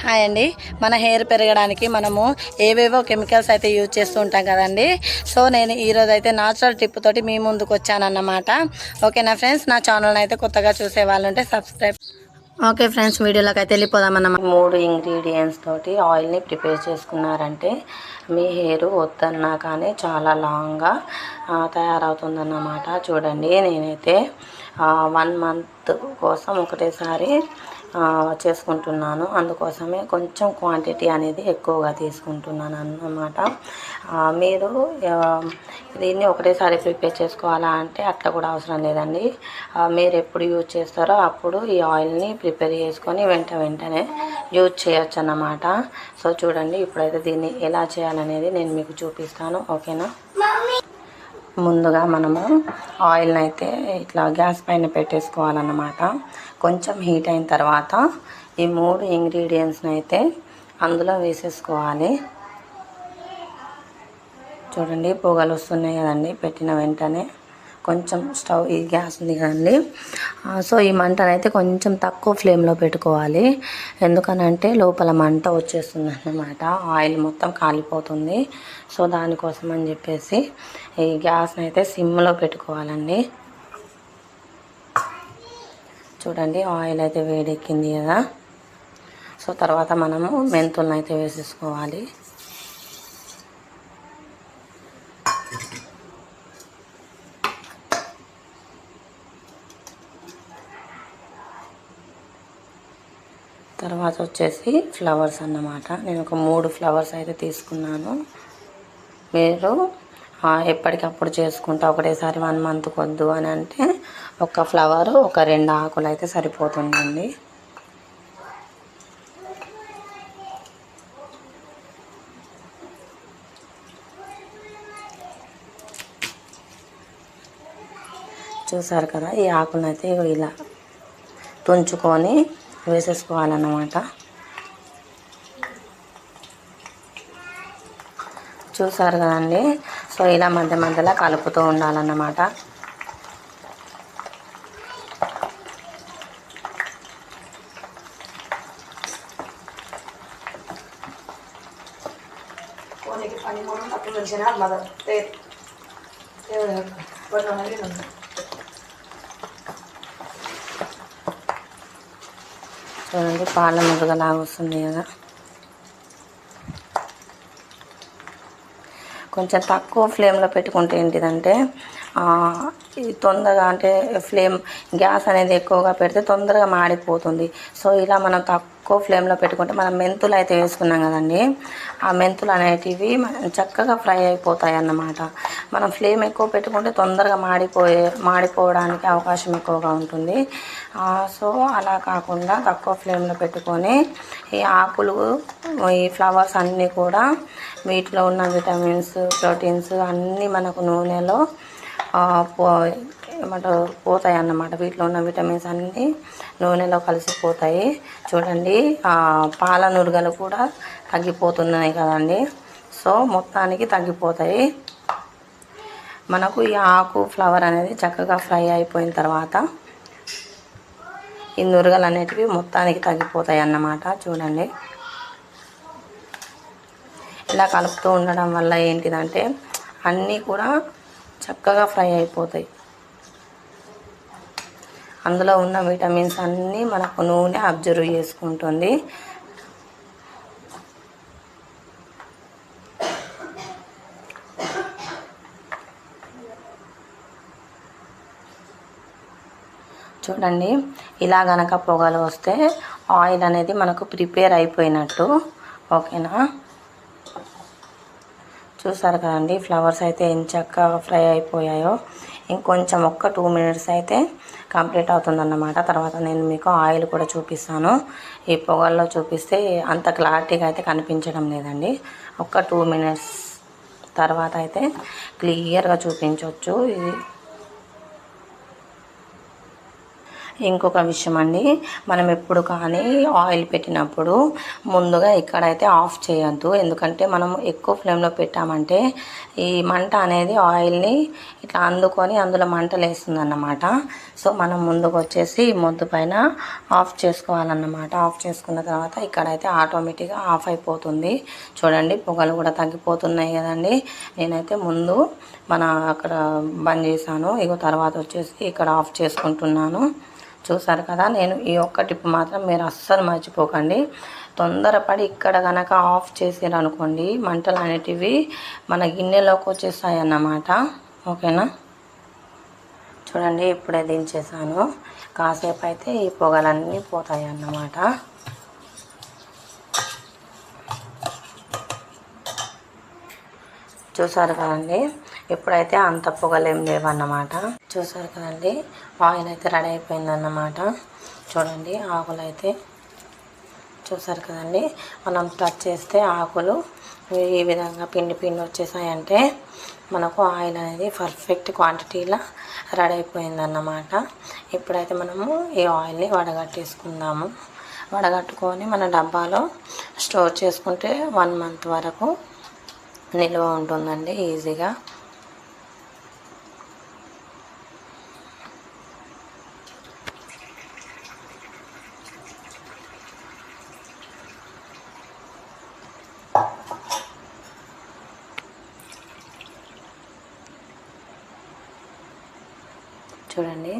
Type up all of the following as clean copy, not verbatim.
Hi అండి. మన hair పెరగడానికి మనము ఏవేవో కెమికల్స్ అయితే యూజ్ చేస్తూ ఉంటాం కదండి. సో నేను ఈరోజు అయితే న్యాచురల్ టిప్ తోటి మీ ముందుకు వచ్చానన్నమాట. ఓకేనా ఫ్రెండ్స్, నా ఛానల్ అయితే కొత్తగా చూసే వాళ్ళు ఉంటే సబ్స్క్రైబ్. ఓకే ఫ్రెండ్స్, వీడియోలోకి అయితే వెళ్ళిపోదామన్నమాట. 3 ఇంగ్రీడియంట్స్ తోటి ఆయిల్ని ప్రిపేర్ చేసుకున్నారంటే మీ హెయిర్ వద్దన్నా కానీ చాలా లాంగ్గా తయారవుతుందన్నమాట. చూడండి, నేనైతే 1 మంత్ కోసం ఒకటేసారి చేసుకుంటున్నాను. అందుకోసమే కొంచెం క్వాంటిటీ అనేది ఎక్కువగా తీసుకుంటున్నాను అన్నమాట. మీరు దీన్ని ఒకటేసారి ప్రిపేర్ చేసుకోవాలా అంటే అట్లా కూడా అవసరం లేదండి. మీరు ఎప్పుడు యూజ్ చేస్తారో అప్పుడు ఈ ఆయిల్ని ప్రిపేర్ చేసుకొని వెంటనే యూజ్ చేయొచ్చు అన్నమాట. సో చూడండి, ఇప్పుడైతే దీన్ని ఎలా చేయాలనేది నేను మీకు చూపిస్తాను. ఓకేనా? ముందుగా మనము ఆయిల్ని అయితే ఇట్లా గ్యాస్ పైన పెట్టేసుకోవాలన్నమాట. కొంచెం హీట్ అయిన తర్వాత ఈ 3 ఇంగ్రీడియంట్స్ని అయితే అందులో వేసేసుకోవాలి. చూడండి, పొగలు వస్తున్నాయి కదండి పెట్టిన వెంటనే. కొంచెం స్టవ్ ఈ గ్యాస్ ఉంది కదండి, సో ఈ మంటనైతే కొంచెం తక్కువ ఫ్లేమ్లో పెట్టుకోవాలి. ఎందుకనంటే లోపల మంట వచ్చేస్తుంది అన్నమాట, ఆయిల్ మొత్తం కాలిపోతుంది. సో దానికోసం అని చెప్పేసి ఈ గ్యాస్ని అయితే సిమ్లో పెట్టుకోవాలండి. చూడండి, ఆయిల్ అయితే వేడెక్కింది కదా. సో తర్వాత మనము మెంతులను అయితే వేసేసుకోవాలి. తర్వాత వచ్చేసి ఫ్లవర్స్ అన్నమాట. నేను ఒక 3 ఫ్లవర్స్ అయితే తీసుకున్నాను. మీరు ఎప్పటికప్పుడు చేసుకుంటా ఒకటేసారి 1 మంత్ వద్దు అని అంటే ఒక ఫ్లవర్, ఒక 2 ఆకులు అయితే సరిపోతుందండి. చూసారు కదా, ఈ ఆకులను అయితే ఇలా తుంచుకొని వేసేసుకోవాలన్నమాట. చూసారు కదండి, సో ఇలా మధ్యలో కలుపుతూ ఉండాలన్నమాట. చూడండి, పాల నురగలాగా వస్తుంది కదా. కొంచెం తక్కువ ఫ్లేమ్లో పెట్టుకుంటే ఏంటిదంటే ఇది తొందరగా అంటే గ్యాస్ అనేది ఎక్కువగా పెడితే తొందరగా మాడిపోతుంది. సో ఇలా మనం తక్కువ ఫ్లేమ్లో పెట్టుకుంటే మనం మెంతులు అయితే వేసుకున్నాం కదండి, ఆ మెంతులు అనేటివి చక్కగా ఫ్రై అయిపోతాయి అన్నమాట. మనం ఫ్లేమ్ ఎక్కువ పెట్టుకుంటే తొందరగా మాడిపోవడానికి అవకాశం ఎక్కువగా ఉంటుంది. సో అలా కాకుండా తక్కువ ఫ్లేమ్లో పెట్టుకొని ఈ ఆకులు, ఈ ఫ్లవర్స్ అన్నీ కూడా వీటిలో ఉన్న విటమిన్స్, ప్రోటీన్స్ అన్నీ మనకు నూనెలో ఏమంటారు పోతాయి అన్నమాట. వీటిలో ఉన్న విటమిన్స్ అన్నీ నూనెలో కలిసిపోతాయి. చూడండి, పాల నురగలు కూడా తగ్గిపోతున్నాయి కదండి. సో మొత్తానికి తగ్గిపోతాయి. మనకు ఈ ఆకు, ఫ్లవర్ అనేది చక్కగా ఫ్రై అయిపోయిన తర్వాత ఈ నురగలు అనేటివి మొత్తానికి తగ్గిపోతాయి అన్నమాట. చూడండి, ఇలా కలుపుతూ ఉండడం వల్ల ఏంటిదంటే అన్నీ కూడా చక్కగా ఫ్రై అయిపోతాయి. అందులో ఉన్న విటమిన్స్ అన్నీ మనకు నూనె అబ్జర్వ్ చేసుకుంటుంది. చూడండి, ఇలా గనక పొగలు వస్తే ఆయిల్ అనేది మనకు ప్రిపేర్ అయిపోయినట్టు. ఓకేనా? చూసారు కదండి, ఫ్లవర్స్ అయితే ఎంచక్కగా ఫ్రై అయిపోయాయో. ఇంకొంచెం 2 మినిట్స్ అయితే కంప్లీట్ అవుతుందన్నమాట. తర్వాత నేను మీకు ఆయిల్ కూడా చూపిస్తాను. ఈ పొగల్లో చూపిస్తే అంత క్లారిటీగా అయితే కనిపించడం లేదండి. 2 మినిట్స్ తర్వాత అయితే క్లియర్గా చూపించవచ్చు. ఇంకొక విషయం అండి, మనం ఎప్పుడు కానీ ఆయిల్ పెట్టినప్పుడు ముందుగా ఇక్కడైతే ఆఫ్ చేయొద్దు. ఎందుకంటే మనం ఎక్కువ ఫ్లేమ్లో పెట్టామంటే ఈ మంట అనేది ఆయిల్ని ఇట్లా అందుకొని అందులో మంటలు వేస్తుంది అన్నమాట. సో మనం ముందుకు వచ్చేసి మొద్దు పైన ఆఫ్ చేసుకోవాలన్నమాట. ఆఫ్ చేసుకున్న తర్వాత ఇక్కడైతే ఆటోమేటిక్గా ఆఫ్ అయిపోతుంది. చూడండి పొగలు కూడా తగ్గిపోతున్నాయి కదండి. నేనైతే ముందు అక్కడ బంద్ చేశాను, ఇగో తర్వాత వచ్చేసి ఇక్కడ ఆఫ్ చేసుకుంటున్నాను. చూసారు కదా. నేను ఈ ఒక్క టిప్ మాత్రం మీరు అస్సలు మర్చిపోకండి. తొందరపడి ఇక్కడ కనుక ఆఫ్ చేసారనుకోండి మంటలు అనేటివి మన గిన్నెలోకి వచ్చేస్తాయి అన్నమాట. ఓకేనా. చూడండి ఇప్పుడే దించేసాను. కాసేపు అయితే ఈ పొగలన్నీ పోతాయి అన్నమాట. చూసారు కదండి. ఇప్పుడైతే అంత పొగలేం లేవన్నమాట. చూసారు కదండి, ఆయిల్ అయితే రెడీ అయిపోయిందన్నమాట. చూడండి ఆకులు అయితే చూసారు కదండి. మనం టచ్ చేస్తే ఆకులు ఈ విధంగా పిండి పిండి వచ్చేసాయంటే మనకు ఆయిల్ అనేది పర్ఫెక్ట్ క్వాంటిటీలో రెడీ అయిపోయిందన్నమాట. ఇప్పుడైతే మనము ఈ ఆయిల్ని వడగట్టేసుకుందాము. వడగట్టుకొని మన డబ్బాలో స్టోర్ చేసుకుంటే 1 మంత్ వరకు నిల్వ ఉంటుందండి ఈజీగా. చూడండి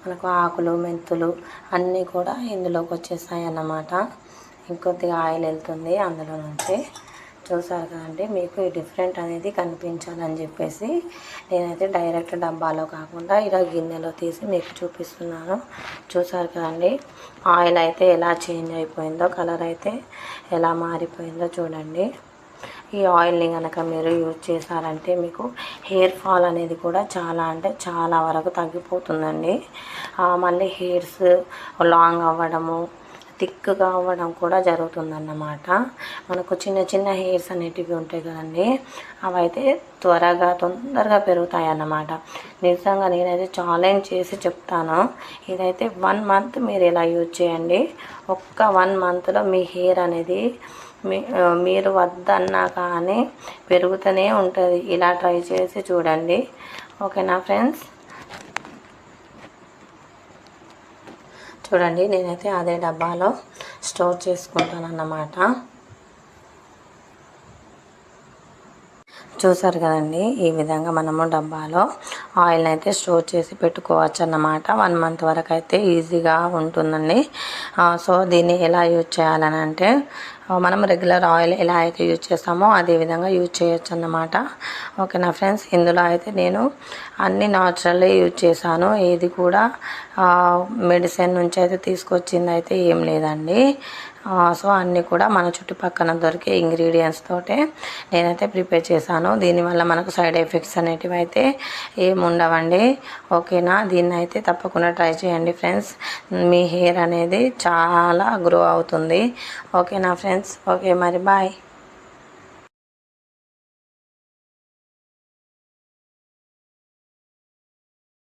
మనకు ఆకులు మెంతులు అన్నీ కూడా ఇందులోకి వచ్చేసాయి అన్నమాట. ఇంకొద్దిగా ఆయిల్ వెళ్తుంది అందులో నుంచి. చూసారు కదండి. మీకు ఈ డిఫరెంట్ అనేది కనిపించాలని చెప్పేసి నేనైతే డైరెక్ట్ డబ్బాలో కాకుండా ఇలా గిన్నెలో తీసి మీకు చూపిస్తున్నాను. చూసారు కదండి ఆయిల్ అయితే ఎలా చేంజ్ అయిపోయిందో, కలర్ అయితే ఎలా మారిపోయిందో చూడండి. ఈ ఆయిల్ని కనుక మీరు యూజ్ చేశారంటే మీకు హెయిర్ ఫాల్ అనేది కూడా చాలా అంటే చాలా వరకు తగ్గిపోతుందండి. మళ్ళీ హెయిర్స్ లాంగ్ అవ్వడము, థిక్గా అవ్వడం కూడా జరుగుతుందన్నమాట. మనకు చిన్న చిన్న హెయిర్స్ అనేటివి ఉంటాయి కదండి, అవైతే తొందరగా పెరుగుతాయి అన్నమాట. నిజంగా నేనైతే ఛాలెంజ్ చేసి చెప్తాను. ఇదైతే 1 మంత్ మీరు ఇలా యూజ్ చేయండి. ఒక్క 1 మంత్లో మీ హెయిర్ అనేది మీరు వద్దన్నా కానీ పెరుగుతూనే ఉంటుంది. ఇలా ట్రై చేసి చూడండి. ఓకేనా ఫ్రెండ్స్. చూడండి నేనైతే అదే డబ్బాలో స్టోర్ చేసుకుంటాను అన్నమాట. చూసారు కదండి, ఈ విధంగా మనము డబ్బాలో ఆయిల్ని అయితే స్టోర్ చేసి పెట్టుకోవచ్చు అన్నమాట. 1 మంత్ వరకు అయితే ఈజీగా ఉంటుందండి. సో దీన్ని ఎలా యూజ్ చేయాలని అంటే మనం రెగ్యులర్ ఆయిల్ ఎలా అయితే యూజ్ చేస్తామో అదే విధంగా యూజ్ చేయొచ్చు అన్నమాట. ఓకేనా ఫ్రెండ్స్. ఇందులో అయితే నేను అన్ని న్యాచురల్లే యూజ్ చేశాను. ఏది కూడా మెడిసిన్ నుంచి అయితే తీసుకొచ్చింది అయితే ఏం లేదండి. సో అన్నీ కూడా మన చుట్టుపక్కల దొరికే ఇంగ్రీడియంట్స్ తోటే నేనైతే ప్రిపేర్ చేశాను. దీనివల్ల మనకు సైడ్ ఎఫెక్ట్స్ అనేటివి అయితే ఏముండవండి. ఓకేనా. దీన్ని అయితే తప్పకుండా ట్రై చేయండి ఫ్రెండ్స్. మీ హెయిర్ అనేది చాలా గ్రో అవుతుంది. ఓకేనా ఫ్రెండ్స్. ఓకే మరి బాయ్.